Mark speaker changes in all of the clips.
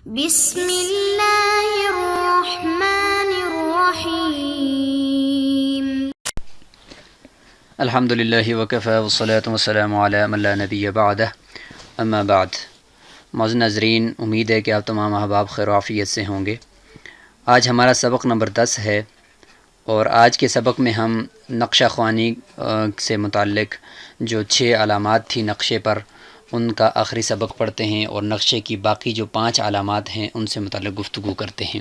Speaker 1: بسم اللہ الرحمن الرحیم۔
Speaker 2: الحمد للہ وکفی والصلاة والسلام علی من لا نبی بعدہ، اما بعد۔ معزز ناظرین، امید ہے کہ آپ تمام احباب خیر و عافیت سے ہوں گے۔ آج ہمارا سبق نمبر 10 ہے، اور آج کے سبق میں ہم نقشہ خوانی سے متعلق جو 6 علامات تھی نقشے پر، ان کا آخری سبق پڑھتے ہیں، اور نقشے کی باقی جو 5 علامات ہیں ان سے متعلق گفتگو کرتے ہیں۔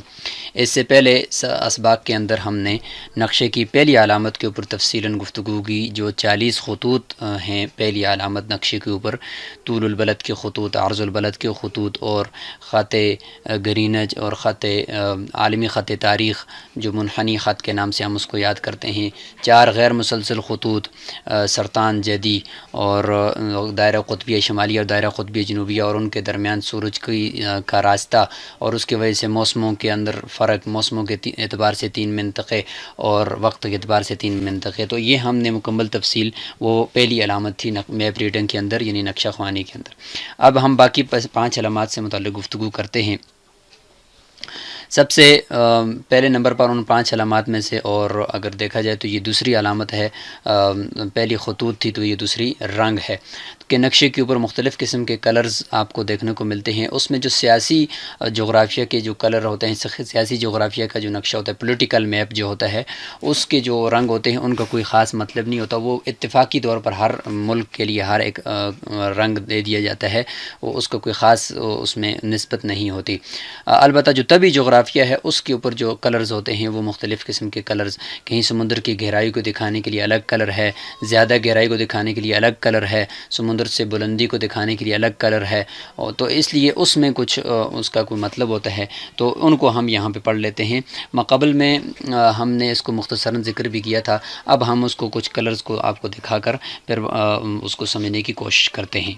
Speaker 2: اس سے پہلے اسباق کے اندر ہم نے نقشے کی پہلی علامت کے اوپر تفصیلاً گفتگو کی، جو 40 خطوط ہیں۔ پہلی علامت نقشے کے اوپر طول البلد کے خطوط، عرض البلد کے خطوط، اور خط گرینج اور خط عالمی خط تاریخ جو منحنی خط کے نام سے ہم اس کو یاد کرتے ہیں، 4 غیر مسلسل خطوط، سرطان جدی اور دائرہ قطبیہ شمالیہ اور دائرہ قطبیہ جنوبیہ، اور ان کے درمیان سورج کا راستہ، اور اس کی وجہ سے موسموں کے اندر فرق، موسموں کے اعتبار سے 3 منطقے اور وقت کے اعتبار سے 3 منطقے۔ تو یہ ہم نے مکمل تفصیل، وہ پہلی علامت تھی میپ ریڈنگ کے اندر، یعنی نقشہ خوانی کے اندر۔ اب ہم باقی 5 علامات سے متعلق گفتگو کرتے ہیں۔ سب سے پہلے نمبر پر ان 5 علامات میں سے، اور اگر دیکھا جائے تو یہ دوسری علامت ہے، پہلی خطوط تھی تو یہ دوسری رنگ ہے، کہ نقشے کے اوپر مختلف قسم کے کلرز آپ کو دیکھنے کو ملتے ہیں۔ اس میں جو سیاسی جغرافیہ کے جو کلر ہوتے ہیں، سیاسی جغرافیہ کا جو نقشہ ہوتا ہے، پولیٹیکل میپ جو ہوتا ہے، اس کے جو رنگ ہوتے ہیں ان کا کوئی خاص مطلب نہیں ہوتا، وہ اتفاقی طور پر ہر ملک کے لیے ہر ایک رنگ دے دیا جاتا ہے، وہ اس کا کوئی خاص اس میں نسبت نہیں ہوتی۔ البتہ جو طبی جغرافیہ ہے اس کے اوپر جو کلرز ہوتے ہیں وہ مختلف قسم کے کلرز، کہیں سمندر کی گہرائی کو دکھانے کے لیے الگ کلر ہے، زیادہ گہرائی کو دکھانے کے لیے الگ کلر ہے، سمندر سے بلندی کو دکھانے کے لیے الگ کلر ہے، اور تو اس لیے اس میں کچھ اس کا کوئی مطلب ہوتا ہے، تو ان کو ہم یہاں پہ پڑھ لیتے ہیں۔ ماقبل میں ہم نے اس کو مختصراً ذکر بھی کیا تھا، اب ہم اس کو کچھ کلرز کو آپ کو دکھا کر پھر اس کو سمجھنے کی کوشش کرتے ہیں۔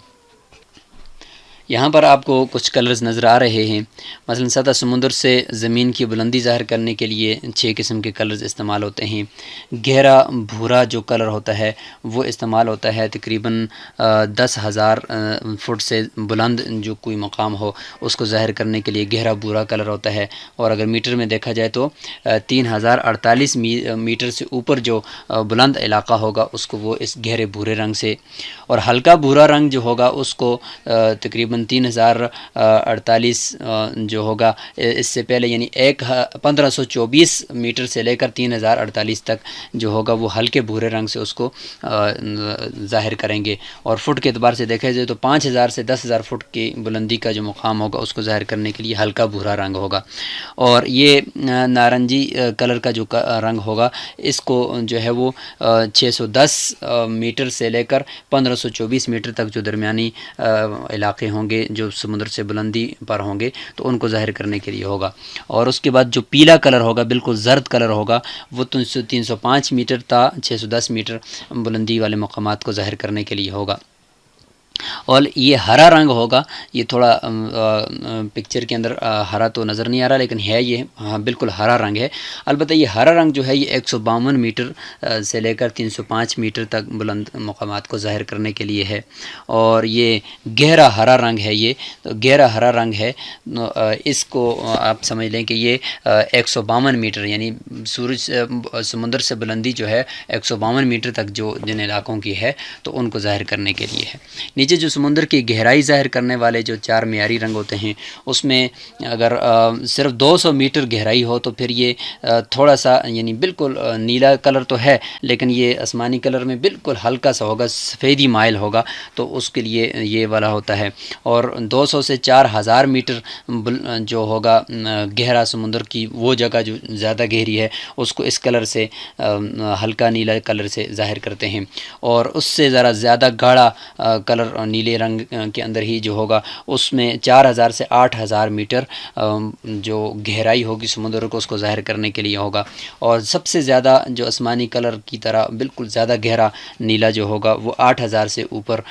Speaker 2: یہاں پر آپ کو کچھ کلرز نظر آ رہے ہیں، مثلا سطح سمندر سے زمین کی بلندی ظاہر کرنے کے لیے 6 قسم کے کلرز استعمال ہوتے ہیں۔ گہرا بھورا جو کلر ہوتا ہے وہ استعمال ہوتا ہے تقریباً 10,000 فٹ سے بلند جو کوئی مقام ہو اس کو ظاہر کرنے کے لیے گہرا بھورا کلر ہوتا ہے، اور اگر میٹر میں دیکھا جائے تو 3048 میٹر سے اوپر جو بلند علاقہ ہوگا اس کو وہ اس گہرے بھورے رنگ سے، اور ہلکا بھورا رنگ جو ہوگا اس کو تقریباً 3048 جو ہوگا اس سے پہلے، یعنی 1524 میٹر سے لے کر 3048 تک جو ہوگا وہ ہلکے بھورے رنگ سے اس کو ظاہر کریں گے، اور فٹ کے اعتبار سے دیکھا جائے تو 5000 سے 10,000 فٹ کی بلندی کا جو مقام ہوگا اس کو ظاہر کرنے کے لیے ہلکا بھورا رنگ ہوگا، اور یہ نارنجی کلر کا جو رنگ ہوگا اس کو جو ہے وہ 610 میٹر سے لے کر 1524 میٹر تک جو درمیانی علاقے ہوں گے جو سمندر سے بلندی پر ہوں گے تو ان کو ظاہر کرنے کے لیے ہوگا، اور اس کے بعد جو پیلا کلر ہوگا، بالکل زرد کلر ہوگا، وہ 305 میٹر تا 610 میٹر بلندی والے مقامات کو ظاہر کرنے کے لیے ہوگا، اور یہ ہرا رنگ ہوگا، یہ تھوڑا پکچر کے اندر ہرا تو نظر نہیں آ رہا لیکن ہے یہ بالکل ہرا رنگ ہے۔ البتہ یہ ہرا رنگ جو ہے یہ 152 میٹر سے لے کر 305 میٹر تک بلند مقامات کو ظاہر کرنے کے لیے ہے، اور یہ گہرا ہرا رنگ ہے، یہ تو گہرا ہرا رنگ ہے، اس کو آپ سمجھ لیں کہ یہ 152 میٹر، یعنی سورج سمندر سے بلندی جو ہے 152 میٹر تک جو جن علاقوں کی ہے تو ان کو ظاہر کرنے کے لیے ہے۔ نیچے جو سمندر کی گہرائی ظاہر کرنے والے جو 4 معیاری رنگ ہوتے ہیں اس میں اگر صرف 200 میٹر گہرائی ہو تو پھر یہ تھوڑا سا، یعنی بالکل نیلا کلر تو ہے لیکن یہ آسمانی کلر میں بالکل ہلکا سا ہوگا، سفیدی مائل ہوگا، تو اس کے لیے یہ والا ہوتا ہے، اور 200 سے 4000 میٹر جو ہوگا گہرا سمندر کی وہ جگہ جو زیادہ گہری ہے اس کو اس کلر سے ہلکا نیلا کلر سے ظاہر کرتے ہیں، اور اس سے ذرا زیادہ گاڑھا کلر نیلے رنگ کے اندر ہی جو ہوگا اس میں 4000 سے 8000 میٹر جو گہرائی ہوگی سمندر کو اس کو ظاہر کرنے کے لیے ہوگا، اور سب سے زیادہ جو آسمانی کلر کی طرح بالکل زیادہ گہرا نیلا جو ہوگا وہ 8000 سے اوپر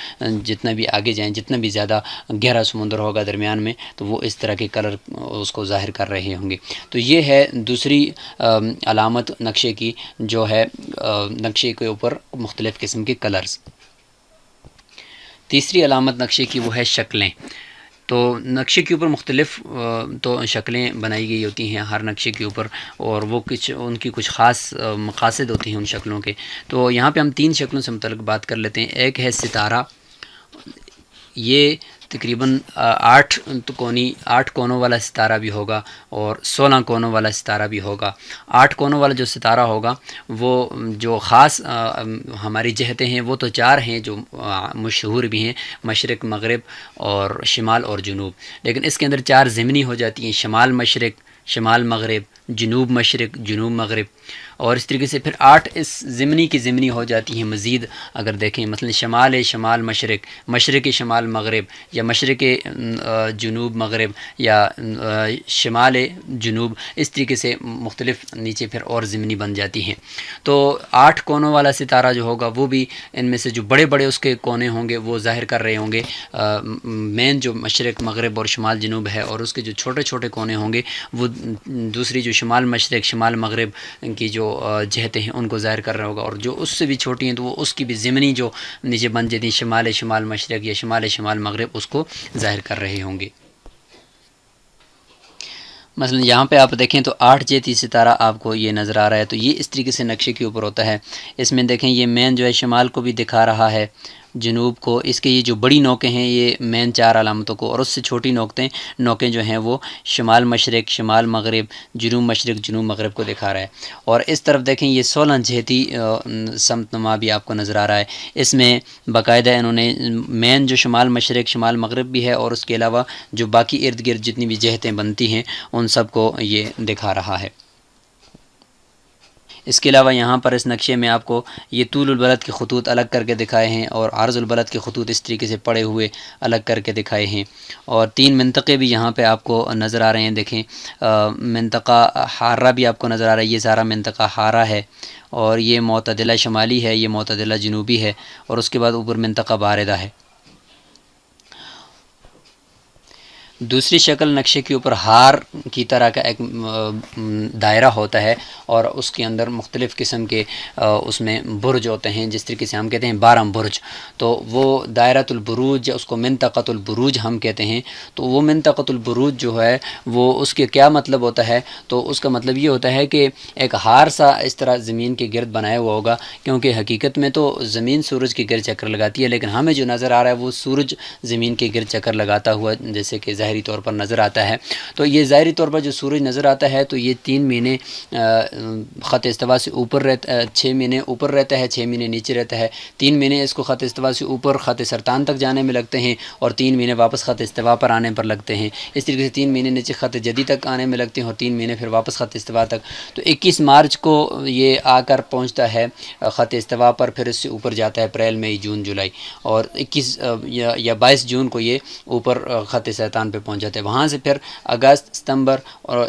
Speaker 2: جتنا بھی آگے جائیں، جتنا بھی زیادہ گہرا سمندر ہوگا درمیان میں تو وہ اس طرح کے کلر اس کو ظاہر کر رہے ہوں گے۔ تو یہ ہے دوسری علامت نقشے کی، جو ہے نقشے کے اوپر مختلف قسم کے کلرز۔ تیسری علامت نقشے کی وہ ہے شکلیں۔ تو نقشے کے اوپر مختلف تو شکلیں بنائی گئی ہوتی ہیں ہر نقشے کے اوپر، اور وہ کچھ ان کی کچھ خاص مقاصد ہوتے ہیں ان شکلوں کے۔ تو یہاں پہ ہم 3 شکلوں سے متعلق بات کر لیتے ہیں۔ ایک ہے ستارہ، یہ تقریباً 8 کونوں والا ستارہ بھی ہوگا اور 16 کونوں والا ستارہ بھی ہوگا۔ 8 کونوں والا جو ستارہ ہوگا وہ جو خاص ہماری جہتیں ہیں وہ تو 4 ہیں جو مشہور بھی ہیں، مشرق، مغرب اور شمال اور جنوب، لیکن اس کے اندر 4 ضمنی ہو جاتی ہیں، شمال مشرق، شمال مغرب، جنوب مشرق، جنوب مغرب، اور اس طریقے سے پھر 8 اس ضمنی کی ضمنی ہو جاتی ہیں مزید۔ اگر دیکھیں مثلا شمال مشرق، مشرق شمال مغرب، یا مشرق جنوب مغرب، یا شمال جنوب، اس طریقے سے مختلف نیچے پھر اور ضمنی بن جاتی ہیں۔ تو 8 کونوں والا ستارہ جو ہوگا وہ بھی ان میں سے جو بڑے بڑے اس کے کونے ہوں گے وہ ظاہر کر رہے ہوں گے مین جو مشرق مغرب اور شمال جنوب ہے، اور اس کے جو چھوٹے چھوٹے کونے ہوں گے وہ دوسری جو شمال مشرق شمال مغرب کی جو جہتیں ہیں ان کو ظاہر کر رہا ہوگا، اور جو اس سے بھی چھوٹی ہیں تو وہ اس کی بھی ضمنی جو نیچے بن جاتی ہیں شمال مشرق یا شمال مغرب، اس کو ظاہر کر رہے ہوں گے۔ مثلا یہاں پہ آپ دیکھیں تو 8 جہتی ستارہ آپ کو یہ نظر آ رہا ہے، تو یہ اس طریقے سے نقشے کے اوپر ہوتا ہے۔ اس میں دیکھیں یہ مین جو ہے شمال کو بھی دکھا رہا ہے، جنوب کو، اس کے یہ جو بڑی نوکیں ہیں یہ مین 4 علامتوں کو، اور اس سے چھوٹی نوکیں جو ہیں وہ شمال مشرق شمال مغرب جنوب مشرق جنوب مغرب کو دکھا رہا ہے۔ اور اس طرف دیکھیں یہ 16 جہتی سمت نما بھی آپ کو نظر آ رہا ہے۔ اس میں باقاعدہ انہوں نے مین جو شمال مشرق شمال مغرب بھی ہے، اور اس کے علاوہ جو باقی ارد گرد جتنی بھی جہتیں بنتی ہیں ان سب کو یہ دکھا رہا ہے۔ اس کے علاوہ یہاں پر اس نقشے میں آپ کو یہ طول البلد کے خطوط الگ کر کے دکھائے ہیں، اور عرض البلد کے خطوط اس طریقے سے پڑے ہوئے الگ کر کے دکھائے ہیں، اور 3 منطقے بھی یہاں پہ آپ کو نظر آ رہے ہیں۔ دیکھیں منطقہ حارہ بھی آپ کو نظر آ رہا ہے، یہ سارا منطقہ حارہ ہے، اور یہ معتدلہ شمالی ہے، یہ معتدلہ جنوبی ہے، اور اس کے بعد اوپر منطقہ باردہ ہے۔ دوسری شکل نقشے کے اوپر ہار کی طرح کا ایک دائرہ ہوتا ہے، اور اس کے اندر مختلف قسم کے اس میں برج ہوتے ہیں، جس طریقے سے ہم کہتے ہیں 12 برج، تو وہ دائرۃ البروج، اس کو منطقۃ البروج ہم کہتے ہیں۔ تو وہ منطقۃ البروج جو ہے وہ اس کے کیا مطلب ہوتا ہے؟ تو اس کا مطلب یہ ہوتا ہے کہ ایک ہار سا اس طرح زمین کے گرد بنایا ہوا ہوگا، کیونکہ حقیقت میں تو زمین سورج کے گرد چکر لگاتی ہے، لیکن ہمیں جو نظر آ رہا ہے وہ سورج زمین کے گرد چکر لگاتا ہوا جیسے کہ ظاہری طور پر نظر آتا ہے۔ تو یہ ظاہری طور پر جو سورج نظر آتا ہے تو یہ 3 مہینے خط استوا سے اوپر رہتا ہے، 6 مہینے اوپر رہتا ہے، 6 مہینے نیچے رہتا ہے، 3 مہینے اس کو خط استوا سے اوپر خط سرطان تک جانے میں لگتے ہیں، اور 3 مہینے واپس خط استوا پر آنے پر لگتے ہیں۔ اس طریقے سے 3 مہینے نیچے خط جدی تک آنے میں لگتے ہیں، اور 3 مہینے پھر واپس خط استوا تک۔ تو 21 مارچ کو یہ آ کر پہنچتا ہے خط استوا پر، پھر اس سے اوپر جاتا ہے اپریل مئی جون جولائی، اور 21 یا 22 جون کو یہ اوپر خط سرطان پہ پہنچ جاتا ہے۔ وہاں سے پھر اگست ستمبر اور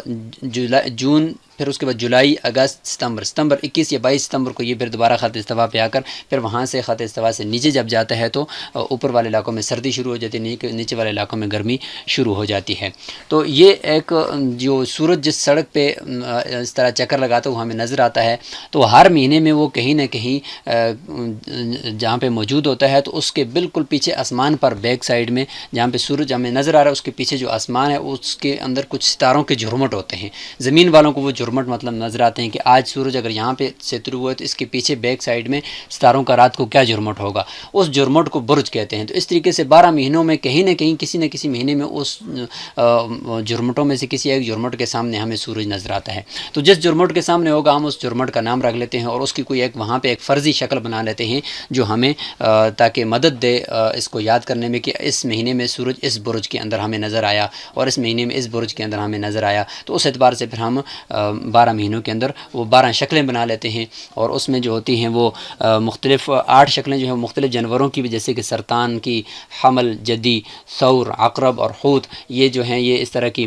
Speaker 2: جون، پھر اس کے بعد جولائی اگست ستمبر 21 یا 22 ستمبر کو یہ پھر دوبارہ خط استوا پہ آ کر پھر وہاں سے خط استوا سے نیچے جب جاتا ہے تو اوپر والے علاقوں میں سردی شروع ہو جاتی ہے، نیچے والے علاقوں میں گرمی شروع ہو جاتی ہے۔ تو یہ ایک جو سورج جس سڑک پہ اس طرح چکر لگاتا ہوا ہمیں نظر آتا ہے، تو ہر مہینے میں وہ کہیں نہ کہیں جہاں پہ موجود ہوتا ہے، تو اس کے بالکل پیچھے آسمان پر بیک سائیڈ میں جہاں پہ سورج ہمیں نظر آ رہا ہے اس کے پیچھے جو آسمان ہے اس کے اندر کچھ ستاروں کے جھرمٹ ہوتے ہیں۔ زمین والوں کو وہ جھرمٹ مطلب نظر آتے ہیں کہ آج سورج اگر یہاں پہ سے طلوع ہوا ہے تو اس کے پیچھے بیک سائیڈ میں ستاروں کا رات کو کیا جھرمٹ ہوگا، اس جھرمٹ کو برج کہتے ہیں۔ تو اس طریقے سے 12 مہینوں میں کہیں نہ کہیں کسی نہ کسی مہینے میں اس جھرمٹوں میں سے کسی ایک جھرمٹ کے سامنے ہمیں سورج نظر آتا ہے۔ تو جس جھرمٹ کے سامنے ہوگا ہم اس جھرمٹ کا نام رکھ لیتے ہیں، اور اس کی کوئی ایک وہاں پہ ایک فرضی شکل بنا لیتے ہیں جو ہمیں تاکہ مدد دے اس کو یاد کرنے میں کہ اس مہینے میں سورج اس برج کے اندر ہمیں نظر آیا، اور اس مہینے میں اس برج کے اندر ہمیں نظر آیا۔ تو اس اعتبار سے پھر ہم 12 مہینوں کے اندر وہ 12 شکلیں بنا لیتے ہیں، اور اس میں جو ہوتی ہیں وہ مختلف 8 شکلیں جو ہیں مختلف جانوروں کی بھی، جیسے کہ سرطان کی، حمل، جدی، ثور، عقرب اور حوت، یہ جو ہیں یہ اس طرح کی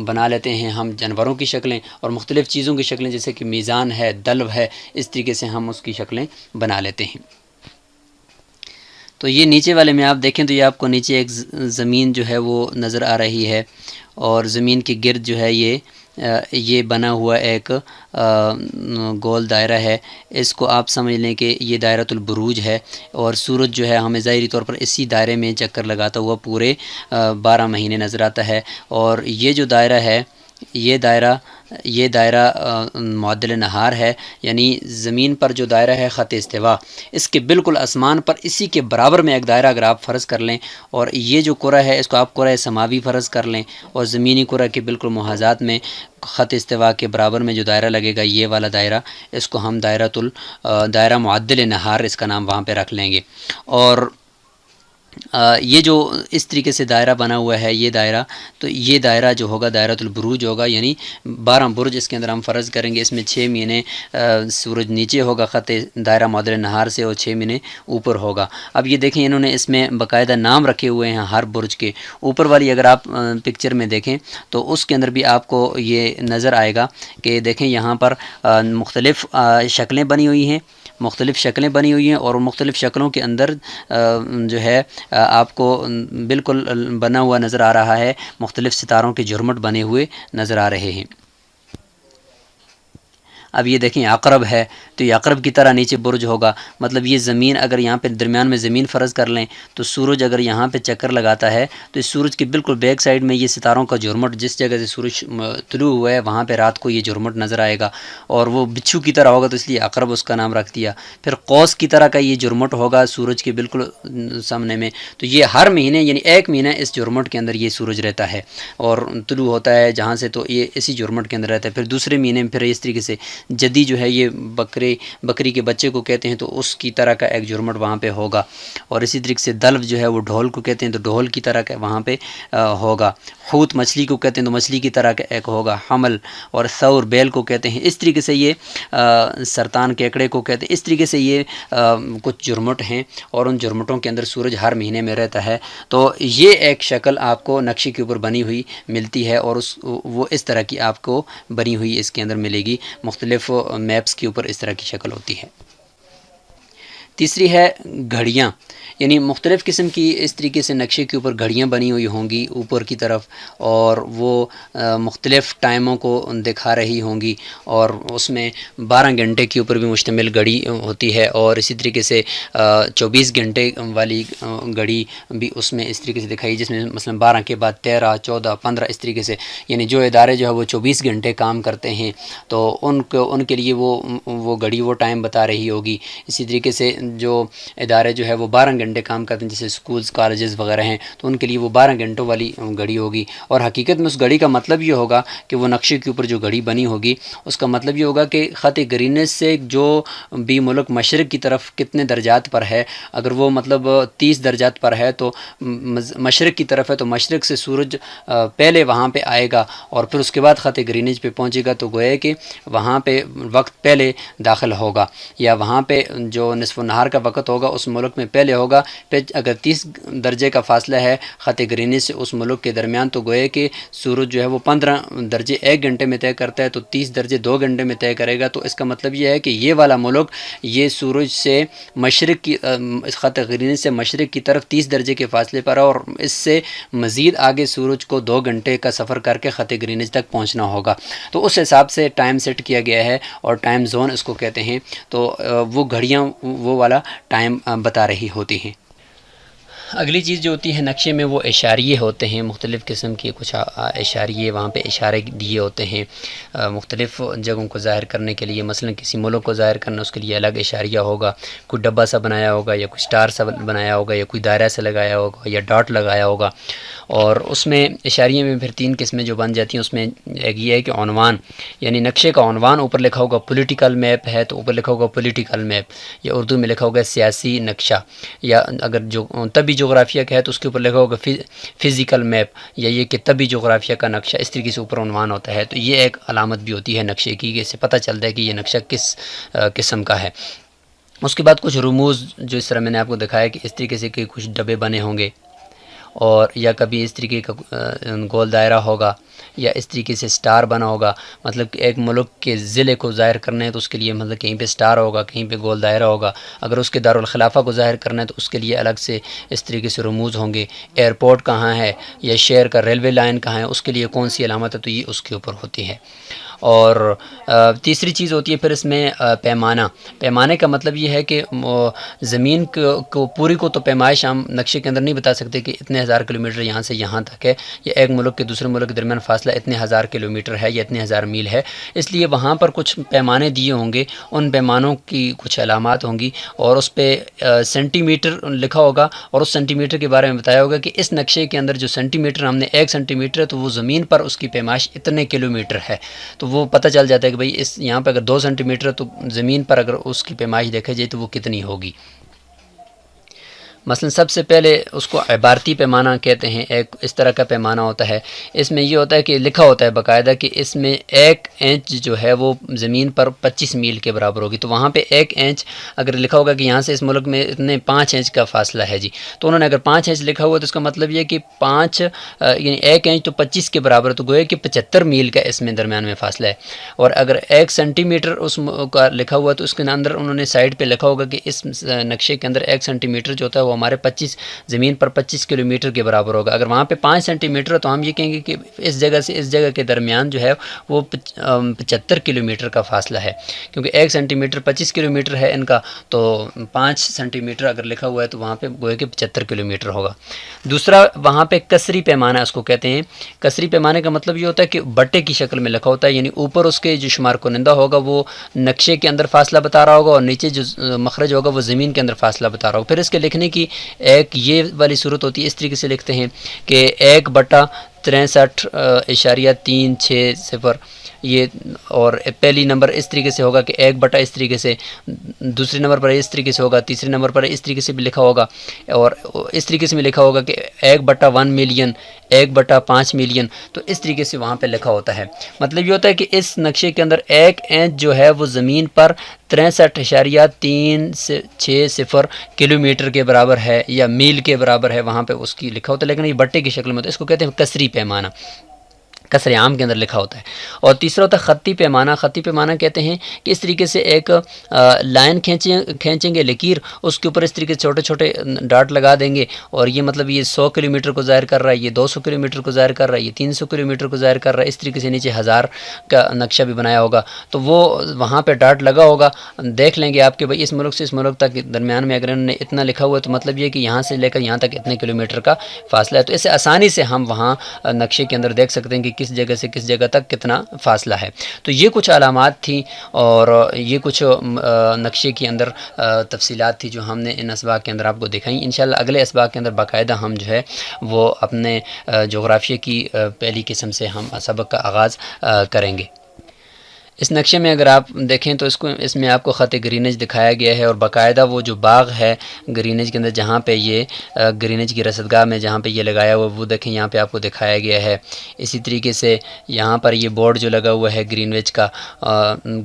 Speaker 2: بنا لیتے ہیں ہم جانوروں کی شکلیں، اور مختلف چیزوں کی شکلیں جیسے کہ میزان ہے، دلو ہے، اس طریقے سے ہم اس کی شکلیں بنا لیتے ہیں۔ تو یہ نیچے والے میں آپ دیکھیں تو یہ آپ کو نیچے ایک زمین جو ہے وہ نظر آ رہی ہے، اور زمین کے گرد جو ہے یہ یہ بنا ہوا ایک گول دائرہ ہے، اس کو آپ سمجھ لیں کہ یہ دائرۃ البروج ہے، اور سورج جو ہے ہمیں ظاہری طور پر اسی دائرے میں چکر لگاتا ہوا پورے 12 مہینے نظر آتا ہے۔ اور یہ جو دائرہ ہے، یہ دائرہ معدل نہار ہے، یعنی زمین پر جو دائرہ ہے خط استوا، اس کے بالکل آسمان پر اسی کے برابر میں ایک دائرہ اگر آپ فرض کر لیں، اور یہ جو کرہ ہے اس کو آپ کرہ سماوی فرض کر لیں، اور زمینی کرہ کے بالکل محاذات میں خط استوا کے برابر میں جو دائرہ لگے گا، یہ والا دائرہ، اس کو ہم دائرہ معدل نہار اس کا نام وہاں پہ رکھ لیں گے۔ اور یہ جو اس طریقے سے دائرہ بنا ہوا ہے یہ دائرہ، تو یہ دائرہ جو ہوگا دائرۃ البروج ہوگا، یعنی 12 برج اس کے اندر ہم فرض کریں گے، اس میں 6 مہینے سورج نیچے ہوگا خط دائرہ معدل نہار سے، اور 6 مہینے اوپر ہوگا۔ اب یہ دیکھیں انہوں نے اس میں باقاعدہ نام رکھے ہوئے ہیں ہر برج کے۔ اوپر والی اگر آپ پکچر میں دیکھیں تو اس کے اندر بھی آپ کو یہ نظر آئے گا کہ دیکھیں یہاں پر مختلف شکلیں بنی ہوئی ہیں، اور مختلف شکلوں کے اندر جو ہے آپ کو بالکل بنا ہوا نظر آ رہا ہے، مختلف ستاروں کے جھرمٹ بنے ہوئے نظر آ رہے ہیں۔ اب یہ دیکھیں عقرب ہے، تو یہ عقرب کی طرح نیچے برج ہوگا، مطلب یہ زمین اگر یہاں پہ درمیان میں زمین فرض کر لیں تو سورج اگر یہاں پہ چکر لگاتا ہے تو اس سورج کے بالکل بیک سائیڈ میں یہ ستاروں کا جھرمٹ، جس جگہ سے سورج طلوع ہوا ہے وہاں پہ رات کو یہ جھرمٹ نظر آئے گا، اور وہ بچھو کی طرح ہوگا، تو اس لیے عقرب اس کا نام رکھ دیا۔ پھر قوس کی طرح کا یہ جھرمٹ ہوگا سورج کے بالکل سامنے میں، تو یہ ہر مہینے یعنی ایک مہینہ اس جھرمٹ کے اندر یہ سورج رہتا ہے اور طلوع ہوتا ہے جہاں سے، تو یہ اسی جھرمٹ کے اندر رہتا ہے۔ پھر دوسرے مہینے میں پھر اس طریقے سے جدی جو ہے یہ بکری کے بچے کو کہتے ہیں، تو اس کی طرح کا ایک جھرمٹ وہاں پہ ہوگا، اور اسی طریقے سے دلو جو ہے وہ ڈھول کو کہتے ہیں، تو ڈھول کی طرح کا وہاں پہ ہوگا۔ حوت مچھلی کو کہتے ہیں تو مچھلی کی طرح کا ایک ہوگا، حمل اور ثور بیل کو کہتے ہیں، اس طریقے سے یہ سرطان کیکڑے کو کہتے ہیں۔ اس طریقے سے یہ کچھ جھرمٹ ہیں، اور ان جھرمٹوں کے اندر سورج ہر مہینے میں رہتا ہے۔ تو یہ ایک شکل آپ کو نقشے کے اوپر بنی ہوئی ملتی ہے، اور وہ اس طرح کی آپ کو بنی ہوئی اس کے اندر ملے گی، مختلف میپس کے اوپر اس طرح کی شکل ہوتی ہے۔ تیسری ہے گھڑیاں، یعنی مختلف قسم کی اس طریقے سے نقشے کے اوپر گھڑیاں بنی ہوئی ہوں گی اوپر کی طرف، اور وہ مختلف ٹائموں کو دکھا رہی ہوں گی، اور اس میں 12 گھنٹے کے اوپر بھی مشتمل گھڑی ہوتی ہے، اور اسی طریقے سے 24 گھنٹے والی گھڑی بھی اس میں اس طریقے سے دکھائی، جس میں مثلا 12 کے بعد 13، 14، 15 اس طریقے سے، یعنی جو ادارے جو ہے وہ 24 گھنٹے کام کرتے ہیں تو ان کے لیے وہ گھڑی وہ ٹائم بتا رہی ہوگی۔ اسی طریقے سے جو ادارے جو ہے وہ 12 گھنٹے کام کرتے ہیں، جیسے سکولز، کالجز وغیرہ ہیں، تو ان کے لیے وہ 12 گھنٹوں والی گھڑی ہوگی۔ اور حقیقت میں اس گھڑی کا مطلب یہ ہوگا کہ وہ نقشے کے اوپر جو گھڑی بنی ہوگی اس کا مطلب یہ ہوگا کہ خط گرینج سے جو بھی ملک مشرق کی طرف کتنے درجات پر ہے، اگر وہ مطلب 30 درجات پر ہے تو مشرق کی طرف ہے، تو مشرق سے سورج پہلے وہاں پہ آئے گا، اور پھر اس کے بعد خط گرینج پہ پہنچے گا، تو گویا کہ وہاں پہ وقت پہلے داخل ہوگا، یا وہاں پہ جو نصف النہار کا وقت ہوگا اس ملک میں پہلے ہوگا۔ پھر اگر 30 درجے کا فاصلہ ہے خط گرینج سے اس ملک کے درمیان، تو گویا کہ سورج جو ہے وہ 15 درجے 1 گھنٹے میں طے کرتا ہے، تو 30 درجے 2 گھنٹے میں طے کرے گا۔ تو اس کا مطلب یہ ہے کہ یہ والا ملک یہ سورج سے مشرق کی خط گرینج سے مشرق کی طرف 30 درجے کے فاصلے پر ہے، اور اس سے مزید آگے سورج کو 2 گھنٹے کا سفر کر کے خط گرینج تک پہنچنا ہوگا۔ تو اس حساب سے ٹائم سیٹ کیا گیا ہے، اور ٹائم زون اس کو کہتے ہیں۔ تو وہ گھڑیاں وہ والا ٹائم بتا رہی ہوتی ہیں۔ اگلی چیز جو ہوتی ہے نقشے میں وہ اشاریے ہوتے ہیں، مختلف قسم کے کچھ اشاریے وہاں پہ اشارے دیے ہوتے ہیں مختلف جگہوں کو ظاہر کرنے کے لیے، مثلا کسی ملک کو ظاہر کرنا اس کے لیے الگ اشاریہ ہوگا، کوئی ڈبہ سا بنایا ہوگا، یا کوئی سٹار سا بنایا ہوگا، یا کوئی دائرہ سے لگایا ہوگا، یا ڈاٹ لگایا ہوگا۔ اور اس میں اشاریے میں پھر 3 قسمیں جو بن جاتی ہیں، اس میں ایک یہ ہے کہ عنوان، یعنی نقشے کا عنوان اوپر لکھا ہوگا پولیٹیکل میپ ہے تو اوپر لکھا ہوگا پولیٹیکل میپ، یا اردو میں لکھا ہوگا سیاسی نقشہ، یا اگر جو طبی جغرافیہ کا ہے تو اس کے اوپر لکھا ہوگا فزیکل میپ، یا یہ کہ طبی جغرافیہ کا نقشہ، اس طریقے سے اوپر عنوان ہوتا ہے۔ تو یہ ایک علامت بھی ہوتی ہے نقشے کی، کہ اس سے پتہ چلتا ہے کہ یہ نقشہ کس قسم کا ہے۔ اس کے بعد کچھ رموز جو اس طرح میں نے آپ کو دکھایا کہ اس طریقے سے کہ کچھ ڈبے بنے ہوں گے، اور یا کبھی اس طریقے کا گول دائرہ ہوگا، یا اس طریقے سے سٹار بنا ہوگا، مطلب کہ ایک ملک کے ضلع کو ظاہر کرنا ہے تو اس کے لیے مطلب کہیں پہ سٹار ہوگا، کہیں پہ گول دائرہ ہوگا، اگر اس کے دارالخلافہ کو ظاہر کرنا ہے تو اس کے لیے الگ سے اس طریقے سے رموز ہوں گے، ایئرپورٹ کہاں ہے یا شہر کا ریلوے لائن کہاں ہے اس کے لیے کون سی علامت ہے تو یہ اس کے اوپر ہوتی ہے۔ اور تیسری چیز ہوتی ہے پھر اس میں پیمانہ۔ پیمانے کا مطلب یہ ہے کہ زمین کو پوری کو تو پیمائش ہم نقشے کے اندر نہیں بتا سکتے کہ اتنے ہزار کلومیٹر یہاں سے یہاں تک ہے، یا ایک ملک کے دوسرے ملک کے درمیان فاصلہ اتنے ہزار کلومیٹر ہے یا اتنے ہزار میل ہے، اس لیے وہاں پر کچھ پیمانے دیے ہوں گے، ان پیمانوں کی کچھ علامات ہوں گی اور اس پہ سینٹی میٹر لکھا ہوگا، اور اس سینٹی میٹر کے بارے میں بتایا ہوگا کہ اس نقشے کے اندر جو سینٹی میٹر ہم نے 1 سینٹی میٹر ہے تو وہ زمین پر اس کی پیمائش اتنے کلومیٹر ہے، تو وہ پتہ چل جاتا ہے کہ بھئی اس یہاں پہ اگر 2 سینٹی میٹر ہے تو زمین پر اگر اس کی پیمائش دیکھا جائے تو وہ کتنی ہوگی۔ مثلا سب سے پہلے اس کو عبارتی پیمانہ کہتے ہیں، ایک اس طرح کا پیمانہ ہوتا ہے، اس میں یہ ہوتا ہے کہ لکھا ہوتا ہے باقاعدہ کہ اس میں 1 انچ جو ہے وہ زمین پر 25 میل کے برابر ہوگی، تو وہاں پہ 1 انچ اگر لکھا ہوگا کہ یہاں سے اس ملک میں اتنے 5 انچ کا فاصلہ ہے جی، تو انہوں نے اگر 5 انچ لکھا ہوا تو اس کا مطلب یہ کہ 5 یعنی 1 انچ تو 25 کے برابر ہے، تو گویا کہ 75 میل کا اس میں درمیان میں فاصلہ ہے۔ اور اگر 1 سینٹی میٹر اس کا لکھا ہوا تو اس کے اندر انہوں نے سائڈ پہ لکھا ہوگا کہ اس نقشے کے اندر 1 سینٹی میٹر جو ہوتا ہے وہ ہمارے 25 زمین پر 25 کلومیٹر کے برابر ہوگا۔ اگر وہاں پہ 5 سینٹی میٹر ہے تو ہم یہ کہیں گے کہ اس جگہ سے اس جگہ کے درمیان جو ہے وہ 75 کلومیٹر کا فاصلہ ہے، کیونکہ 1 سینٹی میٹر 25 کلومیٹر ہے ان کا، تو 5 سینٹی میٹر اگر لکھا ہوا ہے تو وہاں پہ گویا کہ 75 کلومیٹر ہوگا۔ دوسرا وہاں پہ کسری پیمانہ اس کو کہتے ہیں۔ کسری پیمانے کا مطلب یہ ہوتا ہے کہ بٹے کی شکل میں لکھا ہوتا ہے، یعنی اوپر اس کے جو شمار کنندہ ہوگا وہ نقشے کے اندر فاصلہ بتا رہا ہوگا اور نیچے جو مخرج ہوگا وہ زمین کے اندر فاصلہ بتا رہا ہوگا۔ پھر اس کے لکھنے کی ایک یہ والی صورت ہوتی ہے، اس طریقے سے لکھتے ہیں کہ 1/63.360 یہ، اور پہلی نمبر اس طریقے سے ہوگا کہ 1 اس طریقے سے، دوسرے نمبر پر اس طریقے سے ہوگا، تیسرے نمبر پر اس طریقے سے بھی لکھا ہوگا، اور اس طریقے سے بھی لکھا ہوگا کہ 1/1 ملین، 1/5 ملین، تو اس طریقے سے وہاں پہ لکھا ہوتا ہے۔ مطلب یہ ہوتا ہے کہ اس نقشے کے اندر 1 انچ جو ہے وہ زمین پر 63.360 کلومیٹر کے برابر ہے یا میل کے برابر ہے، وہاں پہ اس کی لکھا ہوتا ہے، لیکن یہ بٹے کی شکل میں ہوتا ہے، اس کو کہتے ہیں کسری پیمانہ، کسر عام کے اندر لکھا ہوتا ہے۔ اور تیسرا ہوتا ہے خطی پیمانہ۔ خطی پیمانہ کہتے ہیں کہ اس طریقے سے ایک لائن کھینچیں گے، لکیر، اس کے اوپر اس طریقے سے چھوٹے چھوٹے ڈاٹ لگا دیں گے، اور یہ مطلب یہ 100 کلومیٹر کو ظاہر کر رہا ہے، یہ 200 کلومیٹر کو ظاہر کر رہا ہے، یہ 300 کلومیٹر کو ظاہر کر رہا ہے، اس طریقے سے نیچے 1000 کا نقشہ بھی بنایا ہوگا، تو وہ وہاں پہ ڈاٹ لگا ہوگا، دیکھ لیں گے آپ کہ بھائی اس ملک سے اس ملک تک درمیان میں اگر انہوں نے اتنا لکھا ہوا ہے تو مطلب یہ کہ یہاں سے لے کر یہاں تک اتنے کلومیٹر کا فاصلہ ہے، تو اسے آسانی سے ہم وہاں نقشے کے اندر دیکھ سکتے ہیں کہ کس جگہ سے کس جگہ تک کتنا فاصلہ ہے۔ تو یہ کچھ علامات تھیں اور یہ کچھ نقشے کے اندر تفصیلات تھی جو ہم نے ان اسباق کے اندر آپ کو دکھائیں۔ انشاءاللہ اگلے اسباق کے اندر باقاعدہ ہم جو ہے وہ اپنے جغرافیہ کی پہلی قسم سے ہم سبق کا آغاز کریں گے۔ اس نقشے میں اگر آپ دیکھیں تو اس میں آپ کو خط گرینیج دکھایا گیا ہے، اور باقاعدہ وہ جو باغ ہے گرینیج کے اندر جہاں پہ یہ گرینیج کی رصدگاہ میں جہاں پہ یہ لگایا ہوا وہ دیکھیں یہاں پہ آپ کو دکھایا گیا ہے۔ اسی طریقے سے یہاں پر یہ بورڈ جو لگا ہوا ہے گرینویج کا،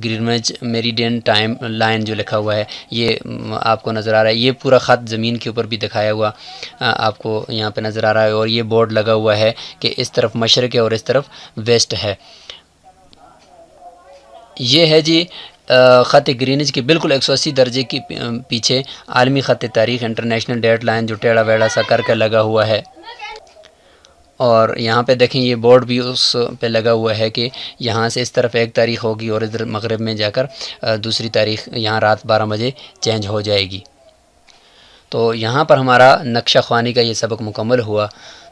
Speaker 2: گرینویج میریڈین ٹائم لائن جو لکھا ہوا ہے یہ آپ کو نظر آ رہا ہے، یہ پورا خط زمین کے اوپر بھی دکھایا ہوا آپ کو یہاں پہ نظر آ رہا ہے، اور یہ بورڈ لگا ہوا ہے کہ اس طرف مشرق ہے اور اس طرف ویسٹ ہے۔ یہ ہے جی خط گرینیج کے بالکل 180 درجے کی پیچھے عالمی خط تاریخ انٹرنیشنل ڈیٹ لائن جو ٹیڑھا ویڑھا سا کر کے لگا ہوا ہے، اور یہاں پہ دیکھیں یہ بورڈ بھی اس پہ لگا ہوا ہے کہ یہاں سے اس طرف ایک تاریخ ہوگی اور ادھر مغرب میں جا کر دوسری تاریخ یہاں رات 12 بجے چینج ہو جائے گی۔ تو یہاں پر ہمارا نقشہ خوانی کا یہ سبق مکمل ہوا،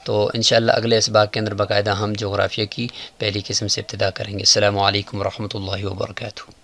Speaker 2: تو انشاءاللہ اگلے اسباق کے اندر باقاعدہ ہم جغرافیہ کی پہلی قسم سے ابتدا کریں گے۔ السلام علیکم ورحمۃ اللہ وبرکاتہ۔